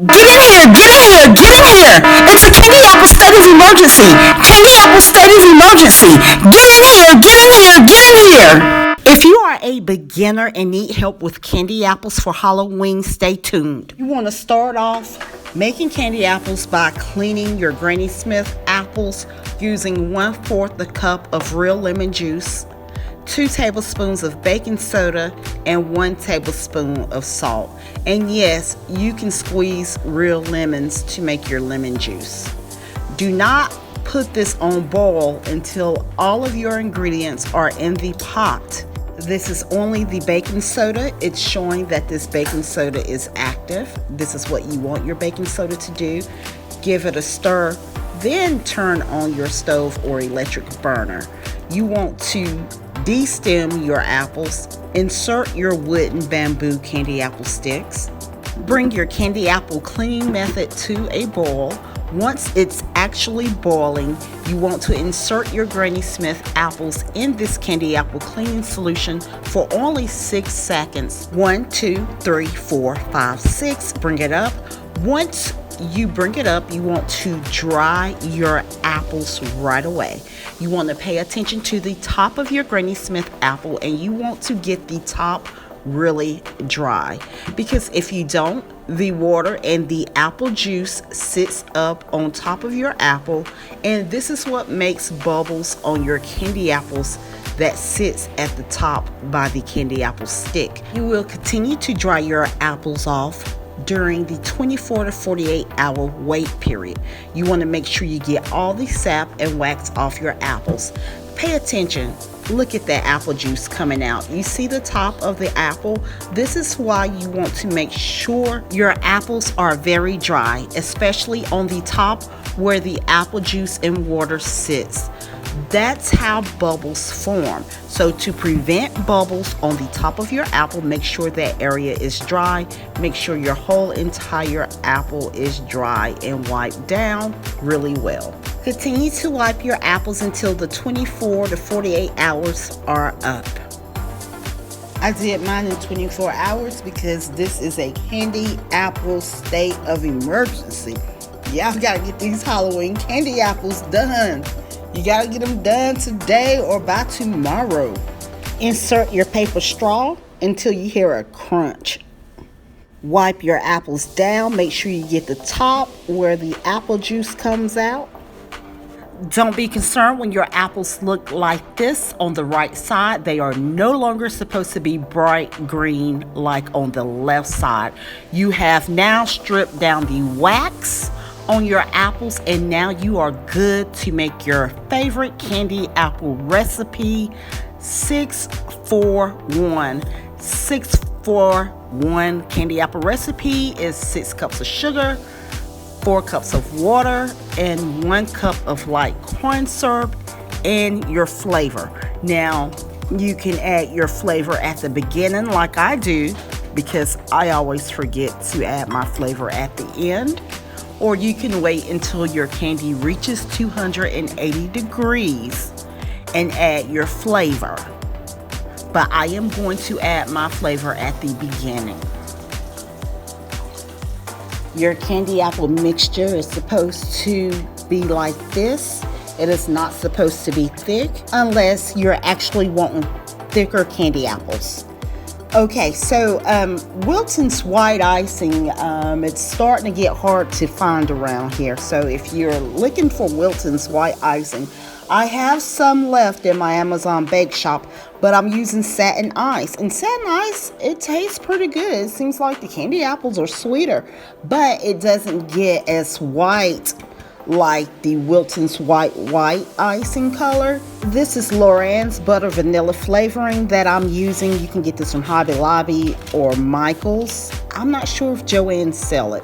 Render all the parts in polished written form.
Get in here! Get in here! Get in here! It's a candy apple state of emergency! Candy apple state of emergency! Get in here! Get in here! Get in here! If you are a beginner and need help with candy apples for Halloween, stay tuned. You want to start off making candy apples by cleaning your Granny Smith apples using 1/4 a cup of real lemon juice, 2 tablespoons of baking soda, and 1 tablespoon of salt. And yes, you can squeeze real lemons to make your lemon juice. Do not put this on boil until all of your ingredients are in the pot. This is only the baking soda. It's showing that this baking soda is active. This is what you want your baking soda to do. Give it a stir, then turn on your stove or electric burner. You want to de-stem your apples. Insert your wooden bamboo candy apple sticks. Bring your candy apple cleaning method to a boil. Once it's actually boiling, you want to insert your Granny Smith apples in this candy apple cleaning solution for only 6 seconds. 1, 2, 3, 4, 5, 6. Bring it up. Once you bring it up, you want to dry your apples right away. You want to pay attention to the top of your Granny Smith apple, and you want to get the top really dry, because if you don't, the water and the apple juice sits up on top of your apple, and this is what makes bubbles on your candy apples that sits at the top by the candy apple stick. You will continue to dry your apples off during the 24 to 48 hour wait period. You want to make sure you get all the sap and wax off your apples. Pay attention. Look at that apple juice coming out. You see the top of the apple? This is why you want to make sure your apples are very dry, especially on the top where the apple juice and water sits. That's how bubbles form. So to prevent bubbles on the top of your apple, make sure that area is dry. Make sure your whole entire apple is dry and wiped down really well. Continue to wipe your apples until the 24 to 48 hours are up. I did mine in 24 hours because this is a candy apple state of emergency. Y'all gotta get these Halloween candy apples done. You gotta get them done today or by tomorrow. Insert your paper straw until you hear a crunch. Wipe your apples down. Make sure you get the top where the apple juice comes out. Don't be concerned when your apples look like this on the right side. They are no longer supposed to be bright green like on the left side. You have now stripped down the wax on your apples, and now you are good to make your favorite candy apple recipe. 641. 641 candy apple recipe is 6 cups of sugar, 4 cups of water, and 1 cup of light corn syrup, and your flavor. Now, you can add your flavor at the beginning like I do, because I always forget to add my flavor at the end. Or you can wait until your candy reaches 280 degrees and add your flavor. But I am going to add my flavor at the beginning. Your candy apple mixture is supposed to be like this. It is not supposed to be thick unless you're actually wanting thicker candy apples. Okay, so Wilton's white icing, it's starting to get hard to find around here. So if you're looking for Wilton's white icing, I have some left in my Amazon bake shop, but I'm using satin ice. And satin ice, it tastes pretty good. It seems like the candy apples are sweeter, but it doesn't get as white like the Wilton's white icing color. This is Loren's butter vanilla flavoring that I'm using. You can get this from Hobby Lobby or Michael's. I'm not sure if Joann's sell it.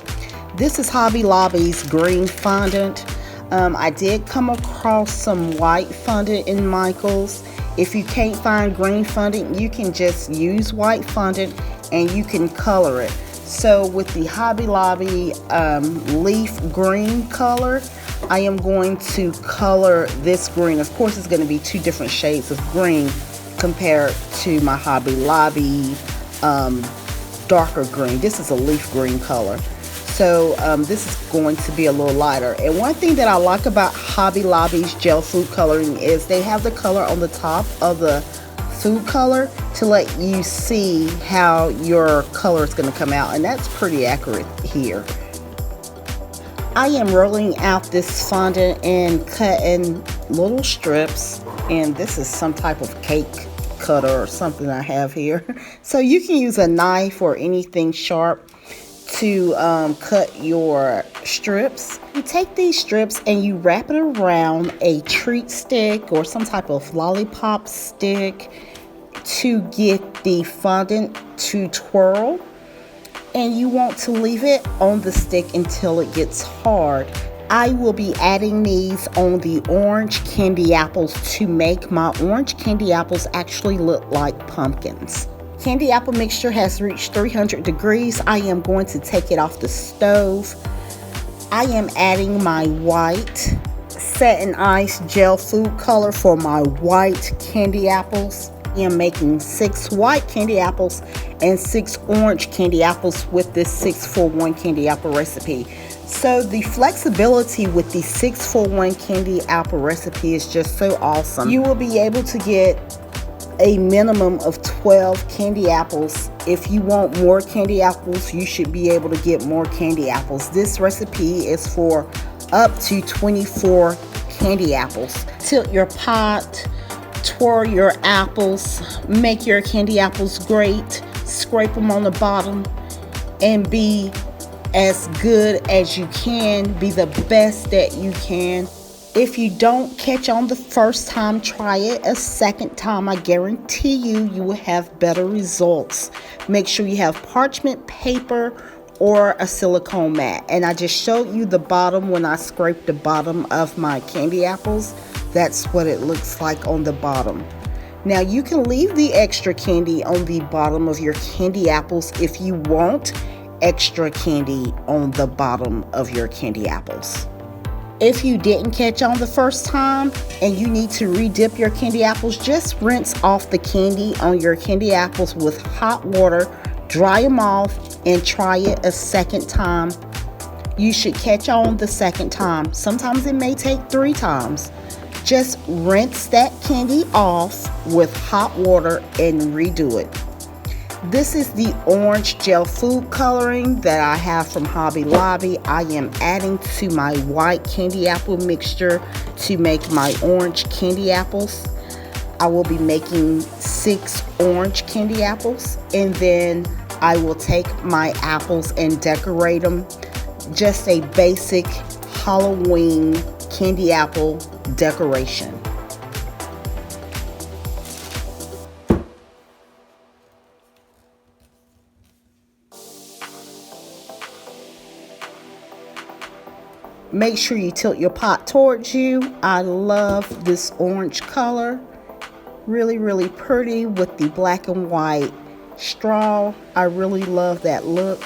This is Hobby Lobby's green fondant. I did come across some white fondant in Michael's. If you can't find green fondant, you can just use white fondant and you can color it. So with the Hobby Lobby leaf green color, I am going to color this green. Of course, it's going to be 2 different shades of green compared to my Hobby Lobby darker green. This is a leaf green color. So this is going to be a little lighter. And one thing that I like about Hobby Lobby's gel food coloring is they have the color on the top of the food color to let you see how your color is going to come out, and that's pretty accurate here. I am rolling out this fondant and cutting little strips, and this is some type of cake cutter or something I have here. So you can use a knife or anything sharp to cut your strips. You take these strips and you wrap it around a treat stick or some type of lollipop stick to get the fondant to twirl, and you want to leave it on the stick until it gets hard. I will be adding these on the orange candy apples to make my orange candy apples actually look like pumpkins. Candy apple mixture has reached 300 degrees. I am going to take it off the stove. I am adding my white set and ice gel food color for my white candy apples. I am making 6 white candy apples and 6 orange candy apples with this 6-for-1 candy apple recipe. So the flexibility with the 6-for-1 candy apple recipe is just so awesome. You will be able to get a minimum of 12 candy apples. If you want more candy apples, you should be able to get more candy apples. This recipe is for up to 24 candy apples. Tilt your pot, twirl your apples, make your candy apples great, scrape them on the bottom, and be as good as you can, be the best that you can. If you don't catch on the first time, try it a second time. I guarantee you will have better results. Make sure you have parchment paper or a silicone mat. And I just showed you the bottom when I scraped the bottom of my candy apples. That's what it looks like on the bottom. Now you can leave the extra candy on the bottom of your candy apples if you want extra candy on the bottom of your candy apples. If you didn't catch on the first time and you need to re-dip your candy apples, just rinse off the candy on your candy apples with hot water, dry them off, and try it a second time. You should catch on the second time. Sometimes it may take 3 times. Just rinse that candy off with hot water and redo it. This is the orange gel food coloring that I have from Hobby Lobby. I am adding to my white candy apple mixture to make my orange candy apples. I will be making 6 orange candy apples, and then I will take my apples and decorate them. Just a basic Halloween candy apple decoration. Make sure you tilt your pot towards you. I love this orange color. Really, really pretty with the black and white straw. I really love that look.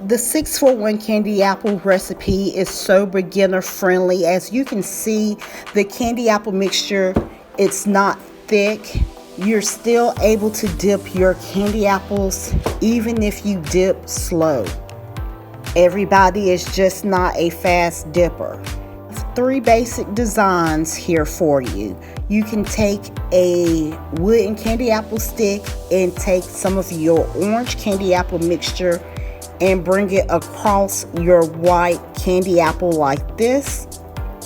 The 6-for-1 candy apple recipe is so beginner friendly. As you can see, the candy apple mixture, it's not thick. You're still able to dip your candy apples even if you dip slow. Everybody is just not a fast dipper. three basic designs here for you. You can take a wooden candy apple stick and take some of your orange candy apple mixture and bring it across your white candy apple like this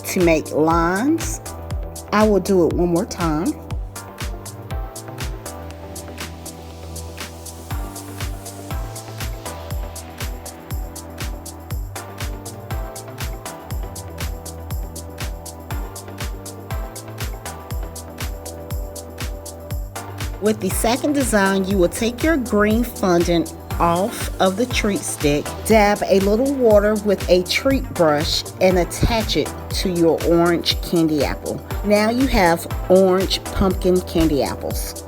to make lines. I will do it one more time. With the second design, you will take your green fondant off of the treat stick, dab a little water with a treat brush, and attach it to your orange candy apple. Now you have orange pumpkin candy apples.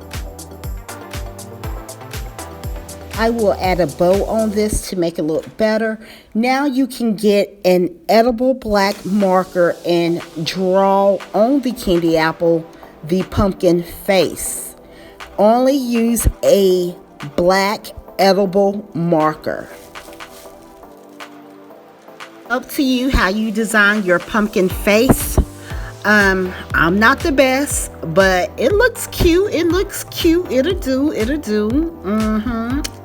I will add a bow on this to make it look better. Now you can get an edible black marker and draw on the candy apple the pumpkin face. Only use a black edible marker. Up to you how you design your pumpkin face. I'm not the best, but it looks cute. It looks cute. It'll do.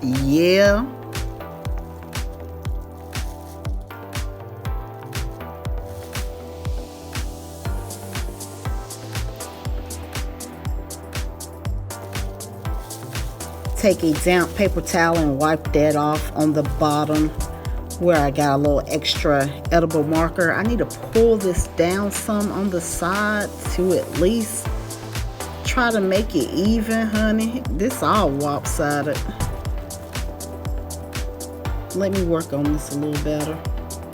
Yeah. Take a damp paper towel and wipe that off on the bottom where I got a little extra edible marker. I need to pull this down some on the side to at least try to make it even, honey. This all lopsided. Let me work on this a little better.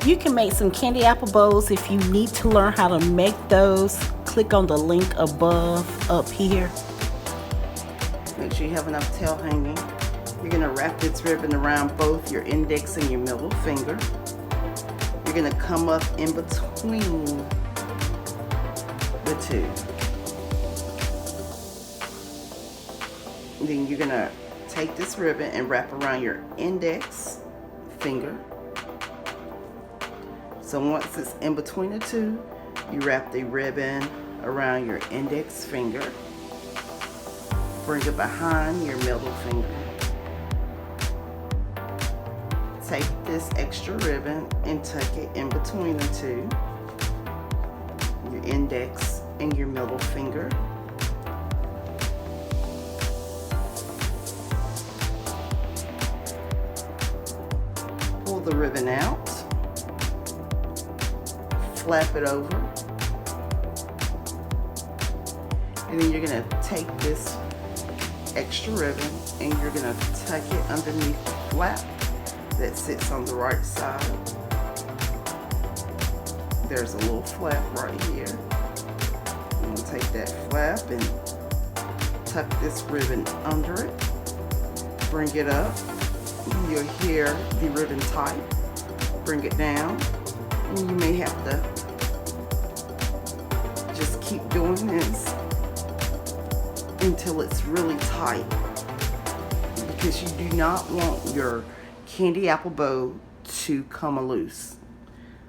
You can make some candy apple bows. If you need to learn how to make those, click on the link above up here. Make sure you have enough tail hanging. You're going to wrap this ribbon around both your index and your middle finger. You're going to come up in between the two. Then you're going to take this ribbon and wrap around your index finger. So once it's in between the two, you wrap the ribbon around your index finger. Bring it behind your middle finger. Take this extra ribbon and tuck it in between the two, your index and your middle finger. Pull the ribbon out, flap it over, and then you're going to take this extra ribbon and you're going to tuck it underneath the flap that sits on the right side. There's a little flap right here. I'm going to take that flap and tuck this ribbon under it. Bring it up. You'll hear the ribbon tight. Bring it down. And you may have to just keep doing this until it's really tight, because you do not want your candy apple bow to come loose.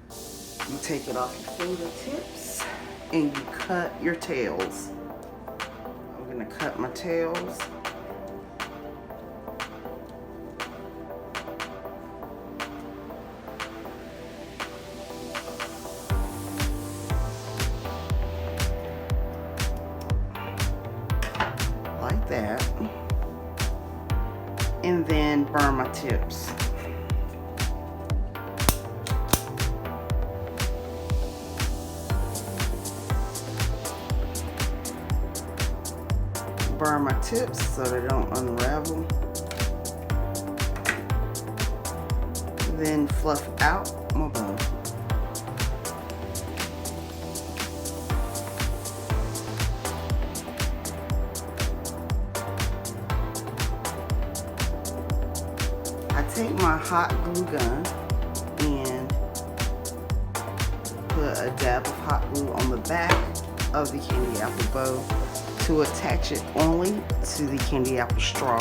You take it off your fingertips and you cut your tails. I'm going to cut my tails. Like that. And then burn my tips. Burn my tips so they don't unravel. Then fluff out my bow. I take my hot glue gun and put a dab of hot glue on the back of the candy apple bow to attach it only to the candy apple straw.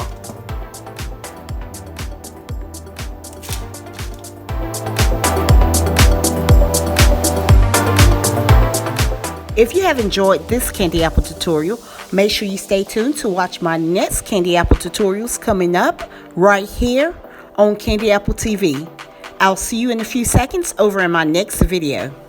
If you have enjoyed this candy apple tutorial, make sure you stay tuned to watch my next candy apple tutorials coming up right here on Candy Apple TV. I'll see you in a few seconds over in my next video.